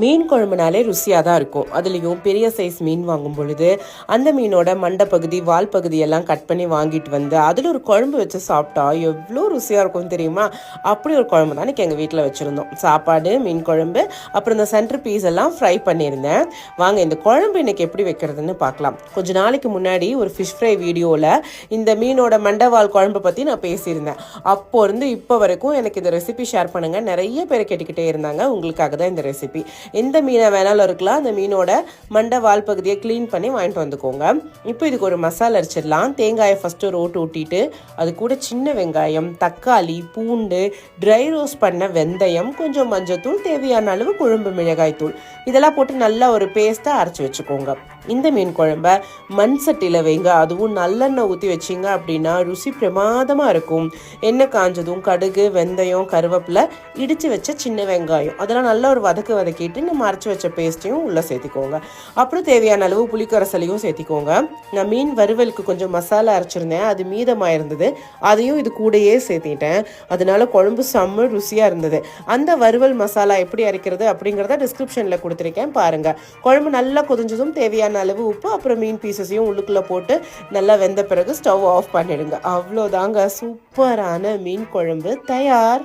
மீன் குழம்புனாலே ருசியாக தான் இருக்கும். அதுலேயும் பெரிய சைஸ் மீன் வாங்கும் பொழுது அந்த மீனோட மண்டை பகுதி, வால் பகுதியெல்லாம் கட் பண்ணி வாங்கிட்டு வந்து அதில் ஒரு குழம்பு வச்சு சாப்பிட்டா எவ்வளோ ருசியாக இருக்கும் தெரியுமா? அப்படி ஒரு குழம்பு தான் இன்றைக்கி எங்கள் வீட்டில் வச்சுருந்தோம். சாப்பாடு, மீன் குழம்பு, அப்புறம் இந்த சென்டர் பீஸ் எல்லாம் ஃப்ரை பண்ணியிருந்தேன். வாங்க இந்த குழம்பு இன்றைக்கி எப்படி வைக்கிறதுன்னு பார்க்கலாம். கொஞ்ச நாளைக்கு முன்னாடி ஒரு ஃபிஷ் ஃப்ரை வீடியோவில் இந்த மீனோட மண்டை வால் குழம்பு பற்றி நான் பேசியிருந்தேன். அப்போ இருந்து இப்போ வரைக்கும் எனக்கு இந்த ரெசிபி ஷேர் பண்ணுங்கள் நிறைய பேர் கேட்டுக்கிட்டே இருந்தாங்க. உங்களுக்காக தான் இந்த ரெசிபி. எந்த மீனை வேணாலும் இருக்கலாம். அந்த மீனோட மண்டை வால் பகுதியை க்ளீன் பண்ணி வாங்கிட்டு வந்துக்கோங்க. இப்போ இதுக்கு ஒரு மசாலா அரைச்சிடலாம். தேங்காயை ஃபஸ்ட்டு ஒரு ஓட்டு ஊட்டிட்டு அது கூட சின்ன வெங்காயம், தக்காளி, பூண்டு, ட்ரை ரோஸ்ட் பண்ண வெந்தயம், கொஞ்சம் மஞ்சத்தூள், தேவையான அளவு குழம்பு மிளகாய் தூள் இதெல்லாம் போட்டு நல்லா ஒரு பேஸ்ட்டாக அரைச்சி வச்சுக்கோங்க. இந்த மீன் குழம்ப மண் சட்டியில் வைங்க. அதுவும் நல்லெண்ணெய் ஊற்றி வச்சிங்க அப்படின்னா ருசி பிரமாதமாக இருக்கும். எண்ணெய் காஞ்சதும் கடுகு, வெந்தயம், கருவேப்பிலை, இடித்து வச்ச சின்ன வெங்காயம் அதெல்லாம் நல்லா ஒரு வதக்கிட்டு நம்ம அரைச்சி வச்ச பேஸ்ட்டையும் உள்ளே சேர்த்திக்கோங்க. அப்புறம் தேவையான அளவு புளிக்கரசலையும் சேர்த்திக்கோங்க. நான் மீன் வறுவலுக்கு கொஞ்சம் மசாலா அரைச்சிருந்தேன், அது மீதமாக இருந்தது. அதையும் இது கூடயே சேர்த்திட்டேன். அதனால குழம்பு செம்ம ருசியாக இருந்தது. அந்த வறுவல் மசாலா எப்படி அரைக்கிறது அப்படிங்கிறத டிஸ்கிரிப்ஷனில் கொடுத்துருக்கேன் பாருங்கள். குழம்பு நல்லா கொதிஞ்சதும் தேவையான அளவு உப்பு, அப்புறம் மீன் பீசஸையும் உள்ளுக்குள்ளே போட்டு நல்லா வெந்த பிறகு ஸ்டவ் ஆஃப் பண்ணிடுங்க. அவ்வளோதாங்க, சூப்பரான மீன் குழம்பு தயார்.